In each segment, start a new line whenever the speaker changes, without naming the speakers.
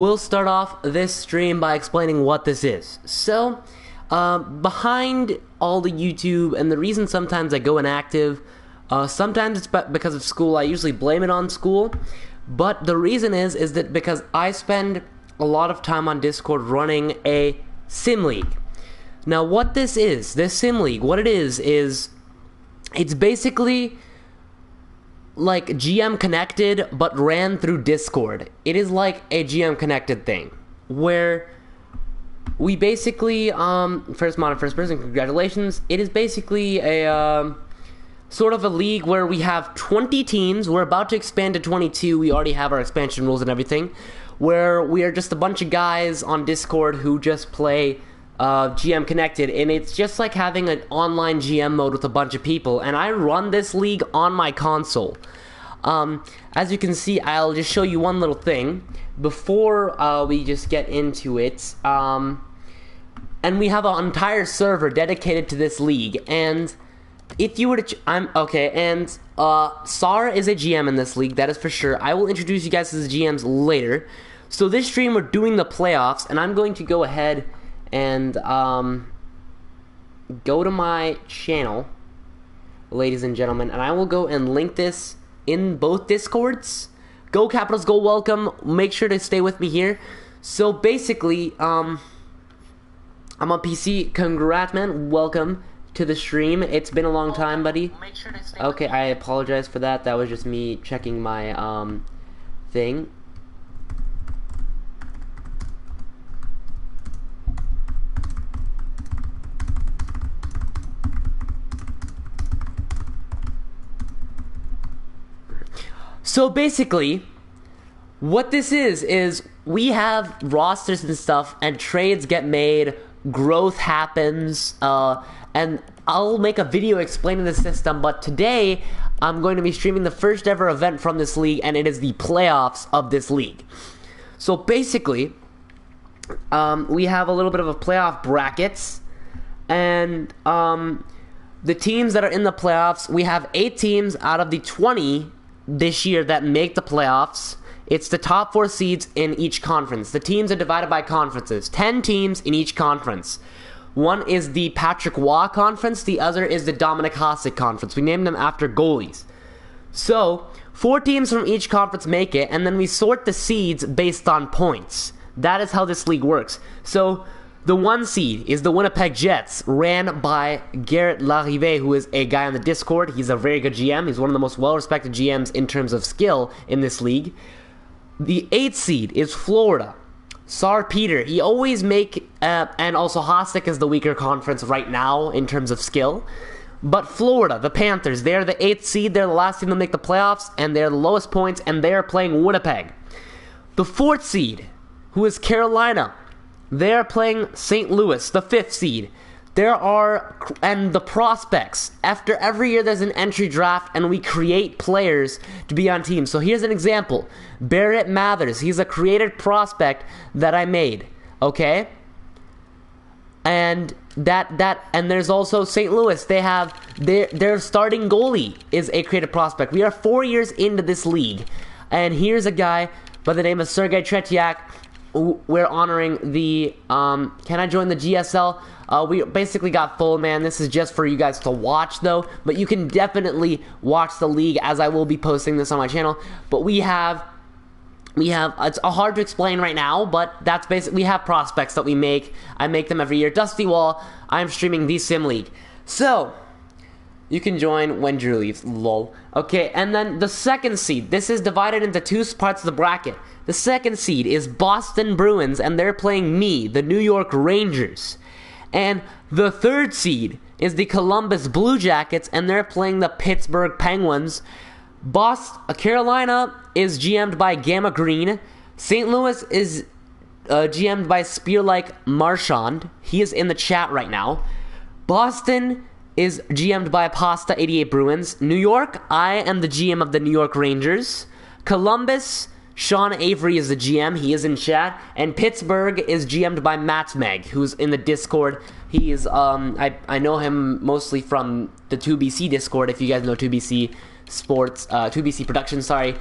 We'll start off this stream by explaining what this is. So, behind all the YouTube, and the reason sometimes I go inactive, sometimes it's because of school. I usually blame it on school, but the reason is that because I spend a lot of time on Discord running a sim league. Now, what this sim league, what it is it's basically like GM connected but ran through Discord. It is like a GM connected thing where we basically first mod and first person, congratulations. It is basically a sort of a league where we have 20 teams. We're about to expand to 22. We already have our expansion rules and everything, where we are just a bunch of guys on Discord who just play GM connected, and it's just like having an online GM mode with a bunch of people. And I run this league on my console. As you can see, I'll just show you one little thing before we just get into it. And we have an entire server dedicated to this league. And if you were to, Sar is a GM in this league, that is for sure. I will introduce you guys to the GMs later. So this stream we're doing the playoffs, and I'm going to go ahead and go to my channel, ladies and gentlemen, and I will go and link this in both Discords. Go Capitals, go welcome. Make sure to stay with me here. So basically, I'm on PC. Congrats, man. Welcome to the stream. It's been a long time, buddy. Okay, I apologize for that. That was just me checking my thing. So basically, what this is we have rosters and stuff, and trades get made, growth happens, and I'll make a video explaining the system, but today I'm going to be streaming the first ever event from this league, and it is the playoffs of this league. So basically, we have a little bit of a playoff brackets, and the teams that are in the playoffs, we have 8 teams out of the 20 this year that make the playoffs. It's the top 4 seeds in each conference. The teams are divided by conferences. 10 teams in each conference. One is the Patrick Waugh conference. The other is the Dominic Hasek conference. We named them after goalies. So 4 teams from each conference make it, and then we sort the seeds based on points. That is how this league works. So the 1 seed is the Winnipeg Jets, ran by Garrett Larive, who is a guy on the Discord. He's a very good GM. He's one of the most well-respected GMs in terms of skill in this league. The 8th seed is Florida. Sar Peter. He always make, and also Hasek is the weaker conference right now in terms of skill. But Florida, the Panthers, they're the 8th seed. They're the last team to make the playoffs, and they're the lowest points, and they're playing Winnipeg. The 4th seed, who is Carolina, they're playing St. Louis, the 5th seed. And the prospects. After every year there's an entry draft, and we create players to be on teams. So here's an example. Barrett Mathers, he's a created prospect that I made. Okay? And and there's also St. Louis. They have their starting goalie is a created prospect. We are 4 years into this league. And here's a guy by the name of Sergei Tretiak. We're honoring the can I join the GSL? We basically got full, man. This is just for you guys to watch though, but you can definitely watch the league, as I will be posting this on my channel. But we have it's hard to explain right now, but that's basically, we have prospects that we make. I make them every year. Dusty Wall, I'm streaming the Sim League. So you can join when Drew leaves, lol. Okay, and then the 2nd seed. This is divided into 2 parts of the bracket. The 2nd seed is Boston Bruins, and they're playing me, the New York Rangers. And the 3rd seed is the Columbus Blue Jackets, and they're playing the Pittsburgh Penguins. Carolina is GM'd by Gamma Green. St. Louis is GM'd by Spear-like Marchand. He is in the chat right now. Boston is GM'd by Pasta 88 Bruins. New York, I am the GM of the New York Rangers. Columbus, Sean Avery is the GM. He is in chat. And Pittsburgh is GM'd by Matt Meg, who's in the Discord. He is, I know him mostly from the 2BC Discord, if you guys know 2BC Sports, 2BC Productions, sorry.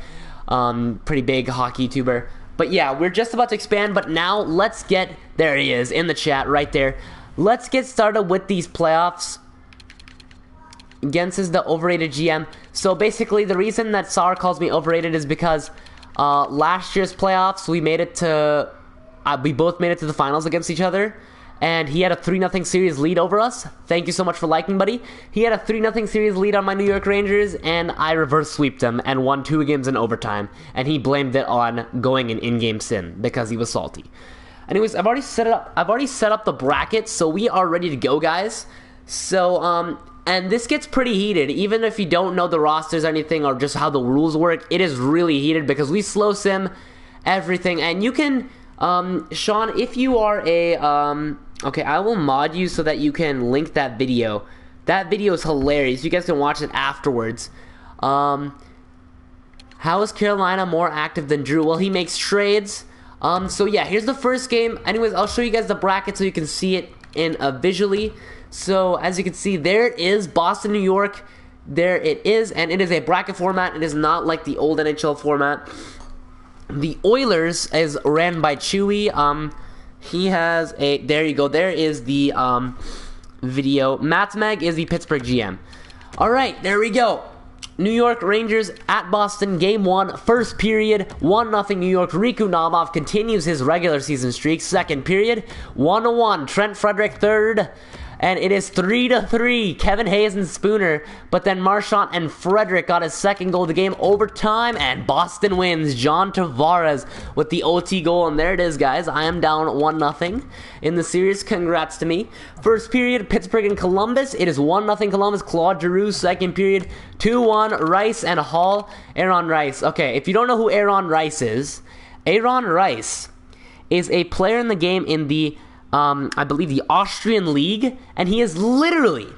Pretty big hockey YouTuber. But yeah, we're just about to expand, but now let's get, there he is in the chat right there. Let's get started with these playoffs. Gens is the overrated GM. So basically, the reason that Sar calls me overrated is because last year's playoffs, we both made it to the finals against each other. And he had a 3-0 series lead over us. Thank you so much for liking, buddy. He had a 3-0 series lead on my New York Rangers, and I reverse sweeped him and won 2 games in overtime. And he blamed it on going an in-game sin because he was salty. Anyways, I've already set up the brackets, so we are ready to go, guys. So, and this gets pretty heated. Even if you don't know the rosters or anything, or just how the rules work, it is really heated because we slow sim everything. And you can, Sean, if you are a, okay, I will mod you so that you can link that video. That video is hilarious. You guys can watch it afterwards. How is Carolina more active than Drew? Well, he makes trades. So yeah, here's the first game. Anyways, I'll show you guys the bracket so you can see it in visually. So as you can see, there it is, Boston, New York. There it is, and it is a bracket format. It is not like the old NHL format. The Oilers is ran by Chewy. He has a, there you go, there is the video. Matsmag is the Pittsburgh GM. Alright, there we go. New York Rangers at Boston, Game 1, first period, 1-0 New York. Riku Namov continues his regular season streak. Second period, 1-1. Trent Frederick, third. And it is 3-3. Kevin Hayes and Spooner. But then Marchand and Frederick got his second goal of the game. Overtime, and Boston wins. John Tavares with the OT goal. And there it is, guys. I am down 1-0 in the series. Congrats to me. First period, Pittsburgh and Columbus. It is 1-0 Columbus. Claude Giroux. Second period, 2-1. Rice and Hall. Aaron Rice. Okay, if you don't know who Aaron Rice is a player in the game in the I believe the Austrian League, and he is literally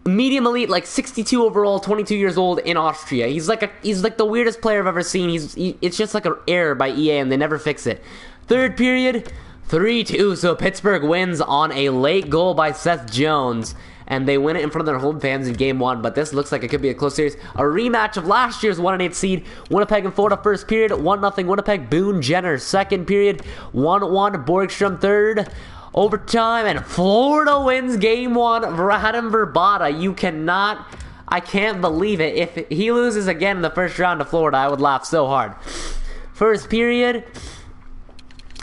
medium elite, like 62 overall, 22 years old in Austria. He's like the weirdest player I've ever seen. It's just like an error by EA, and they never fix it. Third period, 3-2. So Pittsburgh wins on a late goal by Seth Jones, and they win it in front of their home fans in Game 1, but this looks like it could be a close series. A rematch of last year's 1-8 seed, Winnipeg and Florida first period, 1-0 Winnipeg, Boone Jenner. Second period, 1-1 Borgstrom, third. Overtime, and Florida wins Game 1. Radim Verbata, I can't believe it. If he loses again in the first round to Florida, I would laugh so hard. First period,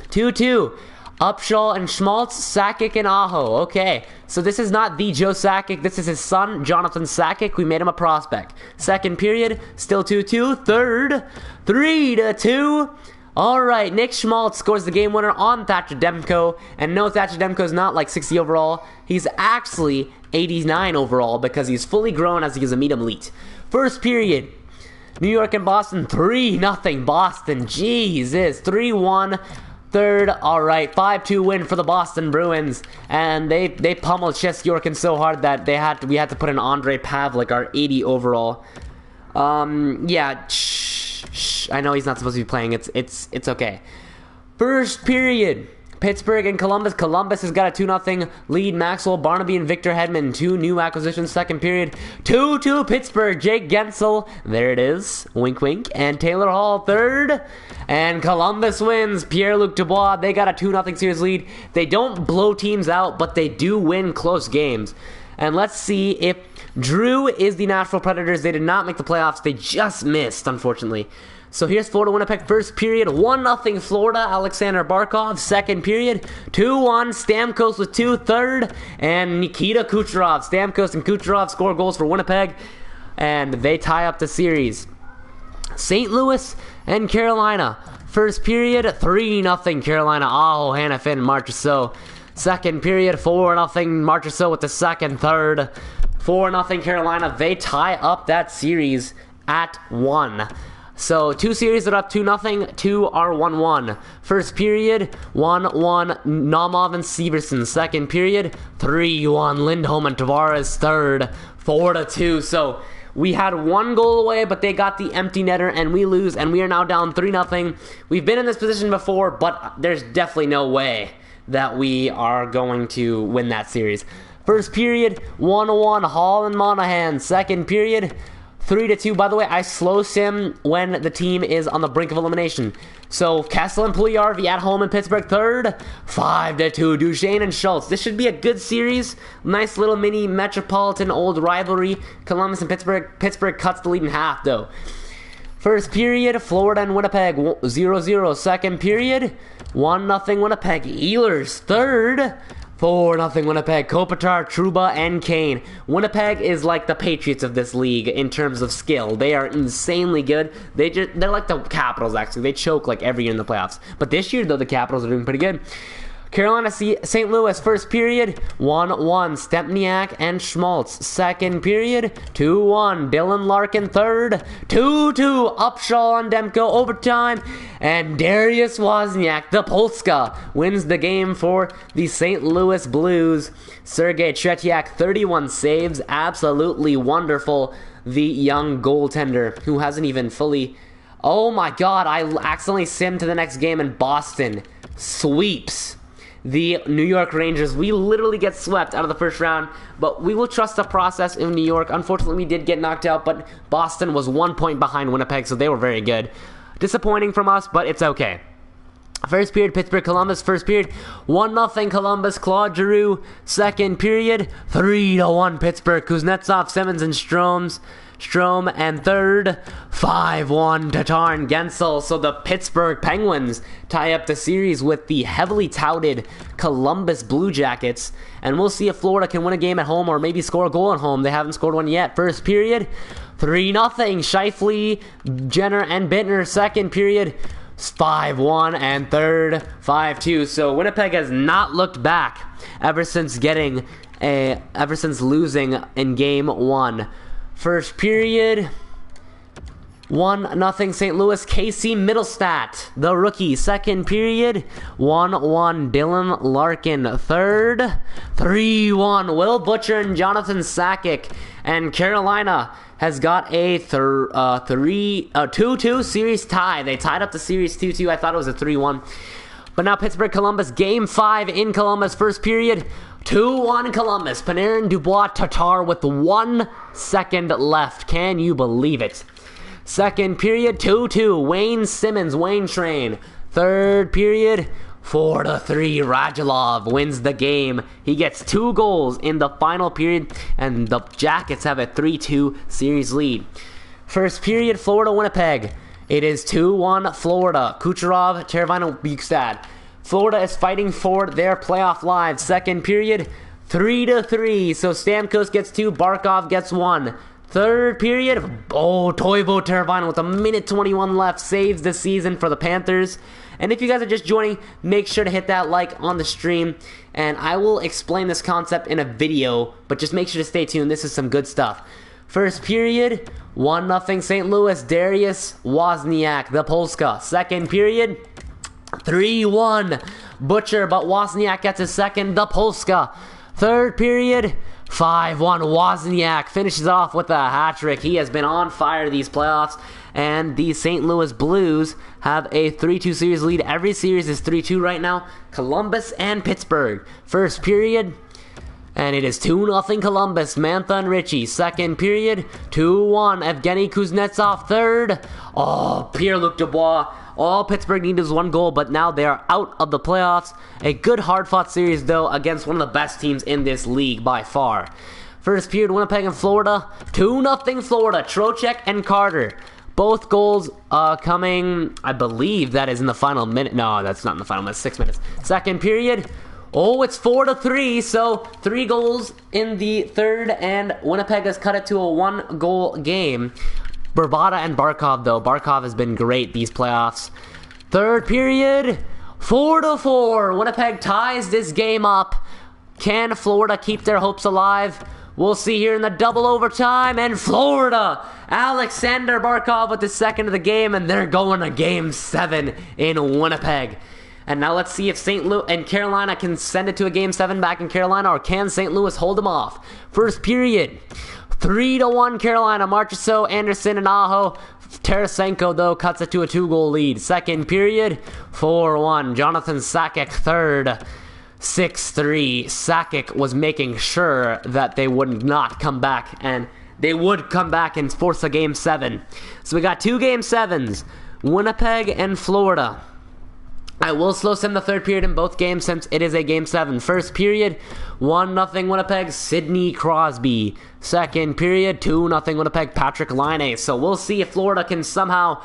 2-2. Upshaw and Schmaltz, Sakic and Aho. Okay, so this is not the Joe Sakic. This is his son, Jonathan Sakic. We made him a prospect. Second period, still 2-2. Third, 3-2. All right, Nick Schmaltz scores the game winner on Thatcher Demko. And no, Thatcher Demko is not like 60 overall. He's actually 89 overall because he's fully grown as he is a medium elite. First period, New York and Boston, 3-0 Boston. Jesus, 3-1. Third, all right, 5-2 win for the Boston Bruins, and they pummeled Chess Yorkin so hard that we had to put in Andre Pavlik, our 80 overall. Yeah, I know he's not supposed to be playing. It's okay. First period, Pittsburgh and Columbus. Columbus has got a 2-0 lead. Maxwell Barnaby and Victor Hedman, 2 new acquisitions. Second period, 2-2 Pittsburgh. Jake Gensel, there it is, wink wink, and Taylor Hall, third. And Columbus wins. Pierre-Luc Dubois, they got a 2-0 series lead. They don't blow teams out, but they do win close games. And let's see if Drew is the Nashville Predators. They did not make the playoffs. They just missed, unfortunately. So here's Florida Winnipeg first period, 1-0 Florida, Alexander Barkov. Second period, 2-1 Stamkos with 2, third, and Nikita Kucherov. Stamkos and Kucherov score goals for Winnipeg, and they tie up the series. St. Louis and Carolina, first period, 3-0 Carolina. Aho, Hanifin, Marchessault. Second period, 4-0 Marchessault with the second, third. 4-0 Carolina. They tie up that series at 1. So, 2 series are up 2-0, 2 are 1-1. First period, 1-1 Namov and Severson. Second period, 3-1 Lindholm and Tavares. Third, 4-2. So, we had 1 goal away, but they got the empty netter, and we lose, and we are now down 3-0. We've been in this position before, but there's definitely no way that we are going to win that series. First period, 1-1 Hall and Monahan. Second period, 3-2. By the way, I slow sim when the team is on the brink of elimination. So Kessel and Pugliarvi at home in Pittsburgh. Third, 5-2. Duchesne and Schultz. This should be a good series. Nice little mini metropolitan old rivalry. Columbus and Pittsburgh. Pittsburgh cuts the lead in half, though. First period, Florida and Winnipeg 0-0. Second period, 1-0 Winnipeg. Ehlers. Third, 4-0 Winnipeg. Kopitar, Trouba, and Kane. Winnipeg is like the Patriots of this league in terms of skill. They are insanely good. They're like the Capitals, actually. They choke like every year in the playoffs. But this year, though, the Capitals are doing pretty good. Carolina, St. Louis, first period, 1-1, Stempniak and Schmaltz. Second period, 2-1, Dylan Larkin. Third, 2-2, Upshaw on Demko, overtime, and Darius Wozniak, the Polska, wins the game for the St. Louis Blues. Sergei Tretiak, 31 saves, absolutely wonderful. The young goaltender, who hasn't even fully... Oh my god, I accidentally simmed to the next game, and Boston sweeps the New York Rangers. We literally get swept out of the first round, but we will trust the process in New York. Unfortunately, we did get knocked out, but Boston was 1 point behind Winnipeg, so they were very good. Disappointing from us, but it's okay. First period, Pittsburgh, Columbus. First period, 1-0 Columbus, Claude Giroux. Second period, 3-1 Pittsburgh, Kuznetsov, Simmons, and Strome. And third, 5-1 Tatar and Gensel. So the Pittsburgh Penguins tie up the series with the heavily touted Columbus Blue Jackets. And we'll see if Florida can win a game at home or maybe score a goal at home. They haven't scored one yet. First period, 3-0 Scheifele, Jenner, and Bittner. Second period, 5-1, and third, 5-2. So Winnipeg has not looked back ever since losing in game 1. First period, 1-0 St. Louis, Casey Middlestat, the rookie. Second period, 1-1 Dylan Larkin. Third, 3-1 Will Butcher and Jonathan Sakic. And Carolina has got a 2-2 series tie. They tied up the series 2-2. I thought it was a 3-1. But now Pittsburgh Columbus, game 5 in Columbus. First period, 2-1 Columbus. Panarin, Dubois, Tatar with 1 second left. Can you believe it? Second period, 2-2 Wayne Simmons, Wayne Train. Third period, 4-3 Radulov wins the game. He gets 2 goals in the final period, and the Jackets have a 3-2 series lead. First period, Florida, Winnipeg. It is 2-1 Florida. Kucherov, Teravainen, Bukestad. Florida is fighting for their playoff lives. Second period, 3-3. So Stamkos gets 2, Barkov gets 1. Third period, Toivo Teravainen with 1:21 left saves the season for the Panthers. And if you guys are just joining, make sure to hit that like on the stream. And I will explain this concept in a video, but just make sure to stay tuned. This is some good stuff. First period, 1-0 St. Louis, Darius Wozniak, the Polska. Second period, 3-1 Butcher, but Wozniak gets his second, the Polska. Third period, 5-1 Wozniak finishes off with a hat-trick. He has been on fire these playoffs, and the St. Louis Blues have a 3-2 series lead. Every series is 3-2 right now. Columbus and Pittsburgh. First period, and it is 2-0 Columbus, Mantha and Ritchie. Second period, 2-1 Evgeny Kuznetsov. Third, Pierre-Luc Dubois. All Pittsburgh needed was 1 goal, but now they are out of the playoffs. A good hard-fought series, though, against one of the best teams in this league by far. First period, Winnipeg and Florida, 2-0 Florida, Trocheck and Carter. Both goals coming, I believe that is in the final minute. No, that's not in the final minute, 6 minutes. Second period, it's 4-3, so 3 goals in the third, and Winnipeg has cut it to a 1-goal game. Bourbata and Barkov, though. Barkov has been great these playoffs. Third period, 4-4. Winnipeg ties this game up. Can Florida keep their hopes alive? We'll see here in the double overtime. And Florida, Alexander Barkov with the second of the game, and they're going to game 7 in Winnipeg. And now let's see if St. Louis and Carolina can send it to a game 7 back in Carolina, or can St. Louis hold them off? First period, 3-1 Carolina. Marchessault, Anderson, and Aho. Tarasenko, though, cuts it to a 2-goal lead. Second period, 4-1. Jonathan Sakic, third. 6-3. Sakic was making sure that they would not come back, and they would come back and force a Game 7. So we got 2 Game 7s, Winnipeg and Florida. I will slow sim the third period in both games since it is a Game 7. First period, 1-0 Winnipeg, Sidney Crosby. Second period, 2-0 Winnipeg, Patrick Laine. So we'll see if Florida can somehow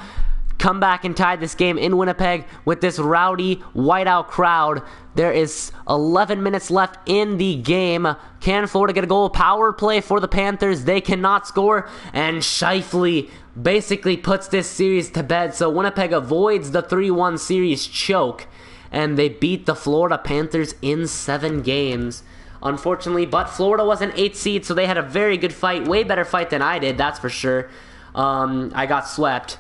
come back and tie this game in Winnipeg with this rowdy whiteout crowd. There is 11 minutes left in the game. Can Florida get a goal? Power play for the Panthers. They cannot score, and Scheifele basically puts this series to bed. So Winnipeg avoids the 3-1 series choke, and they beat the Florida Panthers in 7 games. Unfortunately, but Florida was an 8 seed, so they had a very good fight. Way better fight than I did, that's for sure. I got swept.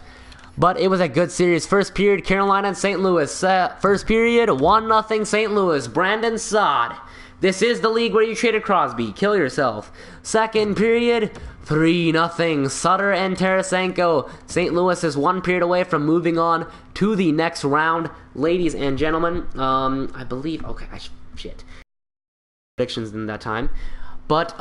But it was a good series. First period, Carolina and St. Louis. First period, 1-0 St. Louis. Brandon Saad. This is the league where you traded Crosby. Kill yourself. Second period, 3-0 Sutter and Tarasenko. St. Louis is 1 period away from moving on to the next round. Ladies and gentlemen, I believe... Okay, shit. Predictions in that time. But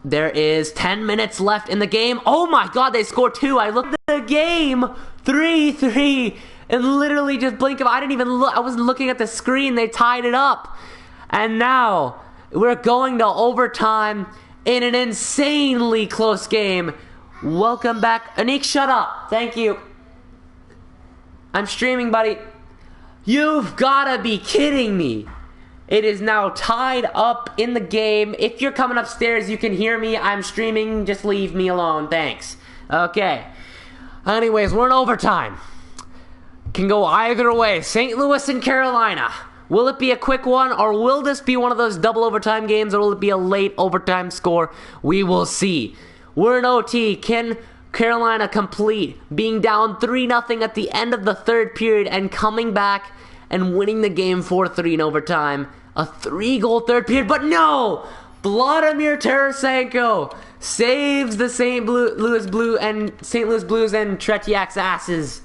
there is 10 minutes left in the game. Oh my god, they scored 2. I looked at the game. 3-3. And literally just blink of... I didn't even look. I wasn't looking at the screen. They tied it up. And now we're going to overtime in an insanely close game. Welcome back. Anik, shut up. Thank you. I'm streaming, buddy. You've got to be kidding me. It is now tied up in the game. If you're coming upstairs, you can hear me. I'm streaming. Just leave me alone. Thanks. Okay. Anyways, we're in overtime. Can go either way. St. Louis and Carolina. Will it be a quick one, or will this be one of those double overtime games, or will it be a late overtime score? We will see. We're in OT. Can Carolina complete being down 3-0 at the end of the third period and coming back and winning the game 4-3 in overtime? A 3-goal third period, but no! Vladimir Tarasenko saves the St. Louis Blues and Tretiak's asses.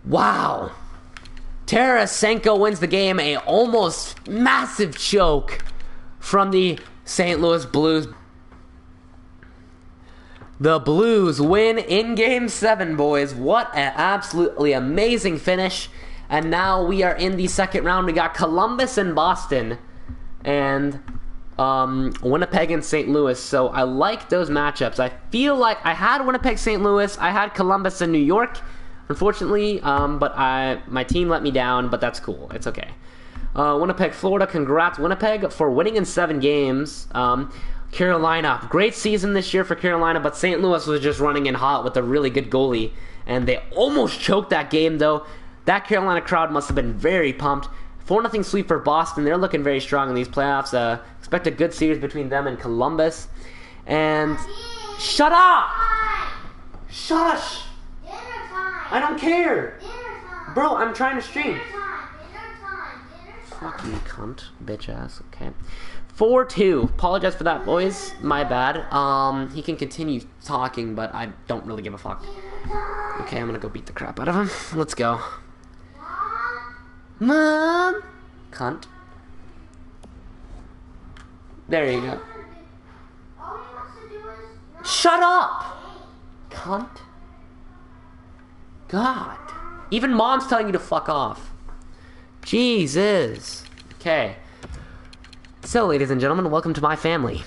Wow. Tarasenko wins the game, a almost massive choke from the St. Louis Blues. The Blues win in Game 7, boys. What an absolutely amazing finish. And now we are in the second round. We got Columbus and Boston, and Winnipeg and St. Louis. So I like those matchups. I feel like I had Winnipeg, St. Louis. I had Columbus and New York, unfortunately, but my team let me down, but that's cool. It's okay. Winnipeg, Florida. Congrats, Winnipeg, for winning in 7 games. Carolina, great season this year for Carolina, but St. Louis was just running in hot with a really good goalie, and they almost choked that game, though. That Carolina crowd must have been very pumped. 4-0 sweep for Boston. They're looking very strong in these playoffs. Expect a good series between them and Columbus. And... Shut up! Shush! I don't care! Bro, I'm trying to stream. Fuck you, cunt. Bitch ass. Okay. 4-2. Apologize for that, boys. My bad. He can continue talking, but I don't really give a fuck. Okay, I'm gonna go beat the crap out of him. Let's go. Mom! Cunt. There you go. Shut up! Cunt. God. Even mom's telling you to fuck off. Jesus. Okay. So, ladies and gentlemen, welcome to my family.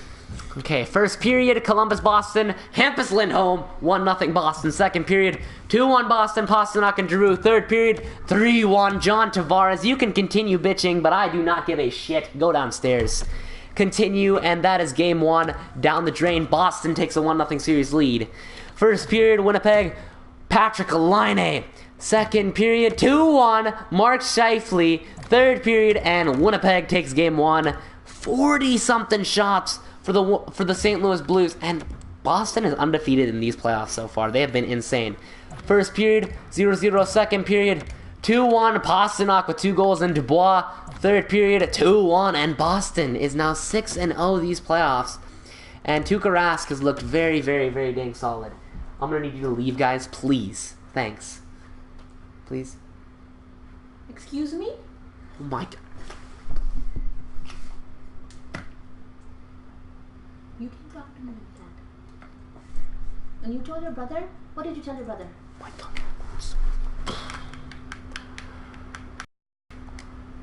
Okay, first period, Columbus, Boston, Hampus Lindholm, 1-0 Boston. Second period, 2-1 Boston, Pasternak and Giroux. Third period, 3-1 John Tavares. You can continue bitching, but I do not give a shit. Go downstairs. Continue, and that is game 1. Down the drain, Boston takes a 1-0 series lead. First period, Winnipeg, Patrick Laine. Second period, 2-1 Mark Scheifele. Third period, and Winnipeg takes game 1. 40-something shots for the St. Louis Blues, and Boston is undefeated in these playoffs so far. They have been insane. First period, 0-0. Second period, 2-1 Pasternak with 2 goals and Dubois. Third period, 2-1, and Boston is now 6-0 these playoffs. And Tuukka Rask has looked very, very, very dang solid. I'm gonna need you to leave, guys, please. Thanks. Please.
Excuse me?
Oh my God.
You can talk to me like that. And you told your brother? What did you tell your brother?
My tongue.